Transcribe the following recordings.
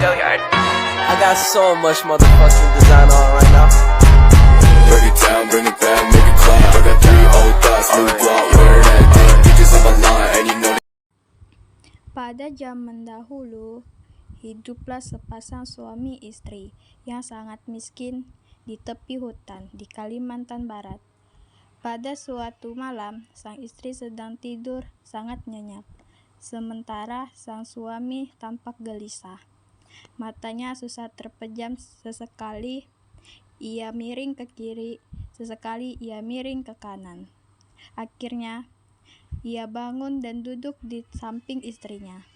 I got so much motherfucking design on right now. Break it down, bring it back, make it clap. I got 3 old thoughts, new guap, wear that thing. Bitches on my line, and you know. Pada zaman dahulu, hiduplah sepasang suami istri yang sangat miskin di tepi hutan di Kalimantan Barat. Pada suatu malam, sang istri sedang tidur sangat nyenyak, sementara sang suami tampak gelisah. Matanya susah terpejam, sesekali ia miring ke kiri, sesekali ia miring ke kanan. Akhirnya, ia bangun dan duduk di samping istrinya.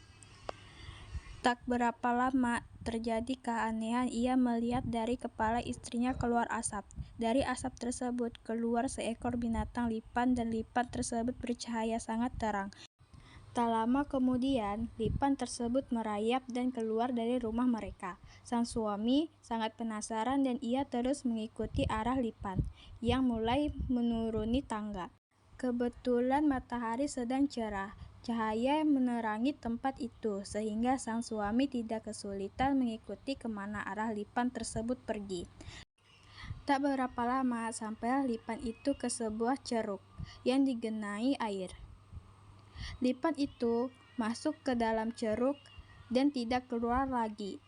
Tak berapa lama, terjadi keanehan. Ia melihat dari kepala istrinya keluar asap. Dari asap tersebut keluar seekor binatang lipan, dan lipan tersebut bercahaya sangat terang. Tak lama kemudian, lipan tersebut merayap dan keluar dari rumah mereka. Sang suami sangat penasaran dan ia terus mengikuti arah lipan yang mulai menuruni tangga. Kebetulan matahari sedang cerah. Cahaya menerangi tempat itu, sehingga sang suami tidak kesulitan mengikuti kemana arah lipan tersebut pergi. Tak berapa lama, sampailah lipan itu ke sebuah ceruk yang digenangi air. Lipan itu masuk ke dalam ceruk dan tidak keluar lagi.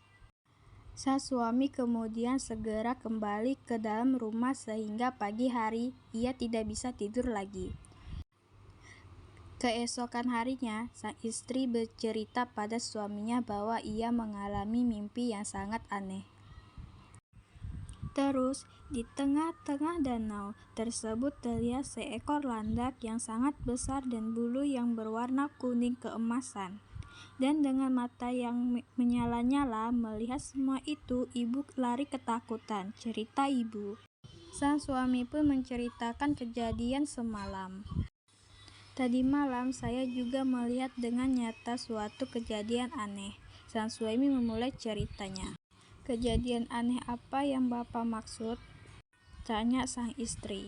Sang suami kemudian segera kembali ke dalam rumah sehingga pagi hari ia tidak bisa tidur lagi. Keesokan harinya, sang istri bercerita pada suaminya bahwa ia mengalami mimpi yang sangat aneh. Terus, di tengah-tengah danau tersebut terlihat seekor landak yang sangat besar dan bulu yang berwarna kuning keemasan. Dan dengan mata yang menyala-nyala melihat semua itu, ibu lari ketakutan, cerita ibu. Sang suami pun menceritakan kejadian semalam. Tadi malam saya juga melihat dengan nyata suatu kejadian aneh. Sang suami memulai ceritanya. Kejadian aneh apa yang Bapak maksud? Tanya sang istri.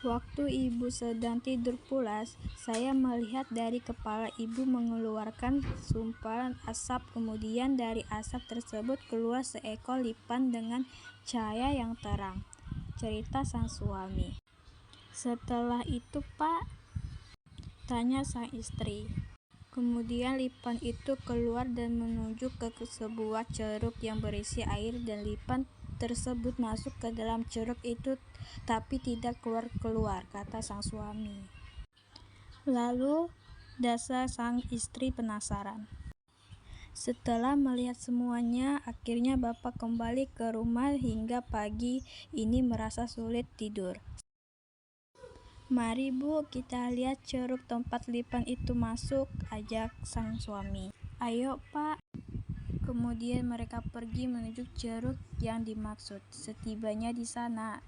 Waktu ibu sedang tidur pulas, saya melihat dari kepala ibu mengeluarkan sumpalan asap. Kemudian dari asap tersebut keluar seekor lipan dengan cahaya yang terang. Cerita sang suami. Setelah itu, Pak? Tanya sang istri. Kemudian lipan itu keluar dan menuju ke sebuah ceruk yang berisi air, dan lipan tersebut masuk ke dalam ceruk itu tapi tidak keluar-keluar, kata sang suami. Lalu dasar sang istri penasaran. Setelah melihat semuanya, akhirnya Bapak kembali ke rumah hingga pagi ini merasa sulit tidur. Mari Bu, kita lihat ceruk tempat lipan itu masuk, ajak sang suami. Ayo Pak. Kemudian mereka pergi menuju ceruk yang dimaksud. Setibanya di sana,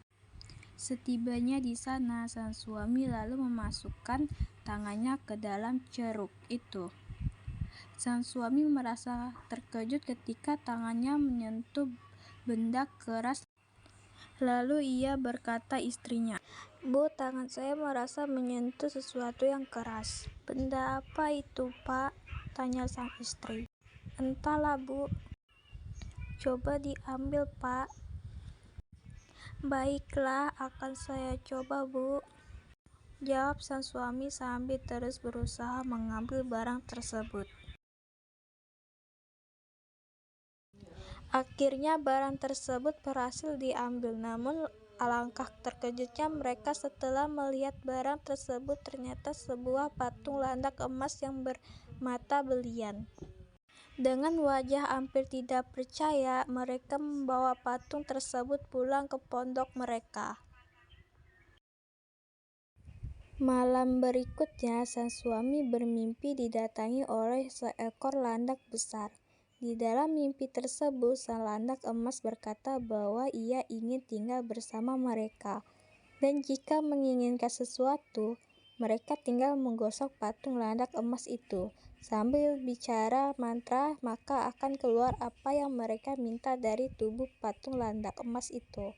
sang suami lalu memasukkan tangannya ke dalam ceruk itu. Sang suami merasa terkejut ketika tangannya menyentuh benda keras. Lalu ia berkata istrinya, Bu, tangan saya merasa menyentuh sesuatu yang keras. Benda apa itu, Pak? Tanya sang istri. Entahlah, Bu. Coba diambil, Pak. Baiklah, akan saya coba, Bu. Jawab sang suami sambil terus berusaha mengambil barang tersebut. Akhirnya barang tersebut berhasil diambil, namun alangkah terkejutnya mereka setelah melihat barang tersebut ternyata sebuah patung landak emas yang bermata belian. Dengan wajah hampir tidak percaya, mereka membawa patung tersebut pulang ke pondok mereka. Malam berikutnya, sang suami bermimpi didatangi oleh seekor landak besar. Di dalam mimpi tersebut, sang landak emas berkata bahwa ia ingin tinggal bersama mereka, dan jika menginginkan sesuatu, mereka tinggal menggosok patung landak emas itu. Sambil bicara mantra, maka akan keluar apa yang mereka minta dari tubuh patung landak emas itu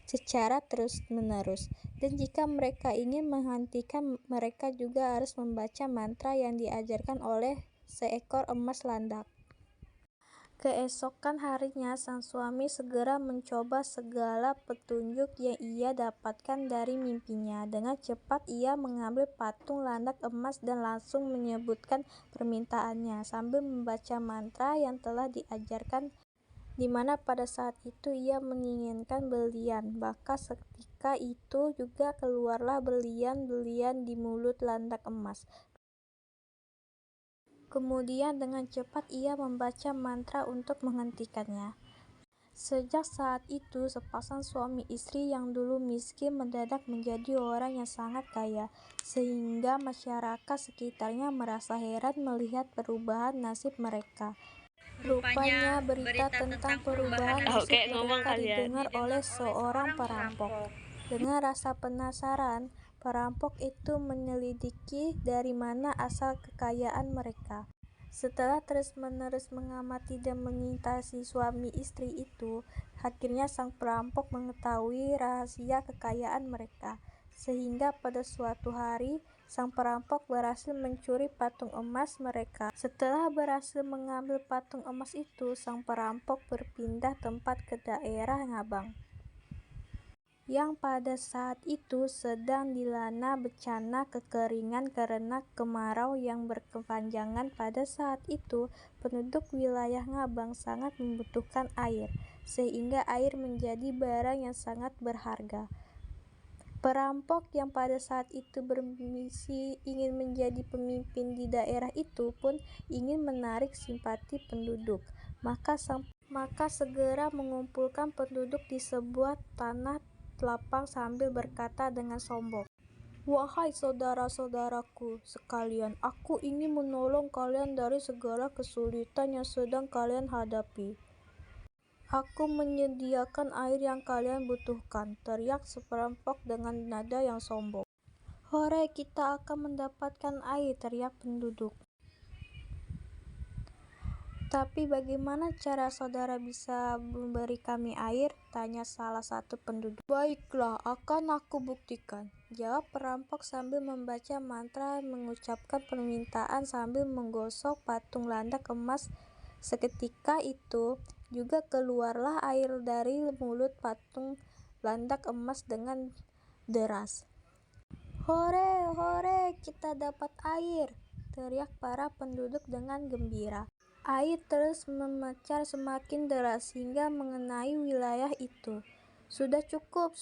secara terus-menerus. Dan jika mereka ingin menghentikan, mereka juga harus membaca mantra yang diajarkan oleh seekor emas landak. Keesokan harinya, sang suami segera mencoba segala petunjuk yang ia dapatkan dari mimpinya. Dengan cepat ia mengambil patung landak emas dan langsung menyebutkan permintaannya sambil membaca mantra yang telah diajarkan, di mana pada saat itu ia menginginkan berlian. Maka seketika itu juga keluarlah berlian-berlian di mulut landak emas. Kemudian dengan cepat ia membaca mantra untuk menghentikannya. Sejak saat itu, sepasang suami istri yang dulu miskin mendadak menjadi orang yang sangat kaya, sehingga masyarakat sekitarnya merasa heran melihat perubahan nasib mereka. Rupanya berita tentang perubahan nasib mereka didengar oleh seorang perampok. Dengan rasa penasaran, perampok itu menyelidiki dari mana asal kekayaan mereka. Setelah terus-menerus mengamati dan mengintai suami istri itu, akhirnya sang perampok mengetahui rahasia kekayaan mereka. Sehingga pada suatu hari, sang perampok berhasil mencuri patung emas mereka. Setelah berhasil mengambil patung emas itu, sang perampok berpindah tempat ke daerah Ngabang, yang pada saat itu sedang dilanda bencana kekeringan karena kemarau yang berkepanjangan. Pada saat itu, penduduk wilayah Ngabang sangat membutuhkan air, sehingga air menjadi barang yang sangat berharga. Perampok yang pada saat itu bermisi ingin menjadi pemimpin di daerah itu pun ingin menarik simpati penduduk. Maka segera mengumpulkan penduduk di sebuah tanah lapang sambil berkata dengan sombong, "Wahai saudara-saudaraku sekalian, aku ingin menolong kalian dari segala kesulitan yang sedang kalian hadapi. Aku menyediakan air yang kalian butuhkan," teriak seperampok dengan nada yang sombong. "Hore, kita akan mendapatkan air," teriak penduduk. "Tapi bagaimana cara saudara bisa memberi kami air?" tanya salah satu penduduk. "Baiklah, akan aku buktikan," jawab perampok sambil membaca mantra mengucapkan permintaan sambil menggosok patung landak emas. Seketika itu juga keluarlah air dari mulut patung landak emas dengan deras. "Hore, hore, kita dapat air!" teriak para penduduk dengan gembira. Air terus memancar semakin deras hingga mengenai wilayah itu. Sudah cukup,"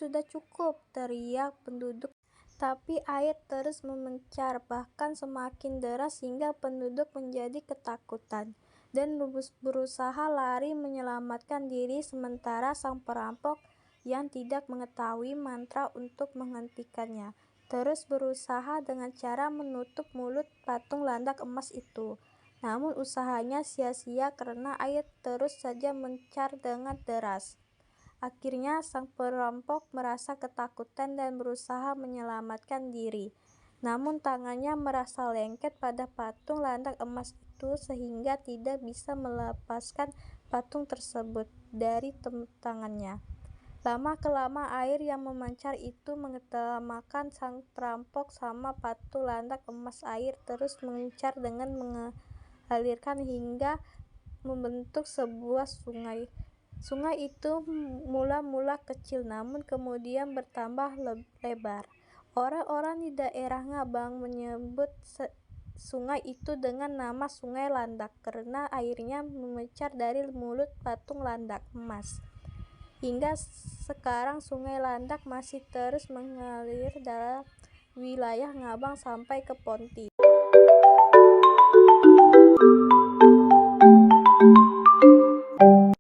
teriak penduduk. Tapi air terus memancar, bahkan semakin deras hingga penduduk menjadi ketakutan dan berusaha lari menyelamatkan diri, sementara sang perampok yang tidak mengetahui mantra untuk menghentikannya terus berusaha dengan cara menutup mulut patung landak emas itu. Namun usahanya sia-sia karena air terus saja mencar dengan deras. Akhirnya sang perampok merasa ketakutan dan berusaha menyelamatkan diri. Namun tangannya merasa lengket pada patung landak emas itu sehingga tidak bisa melepaskan patung tersebut dari tangannya. Lama-kelama air yang memancar itu mengetamakan sang perampok sama patung landak emas. Air terus mencar dengan mengalirkan hingga membentuk sebuah sungai. Sungai itu mula-mula kecil namun kemudian bertambah lebar. Orang-orang di daerah Ngabang menyebut sungai itu dengan nama Sungai Landak karena airnya memancar dari mulut patung landak emas. Hingga sekarang Sungai Landak masih terus mengalir dalam wilayah Ngabang sampai ke Ponti.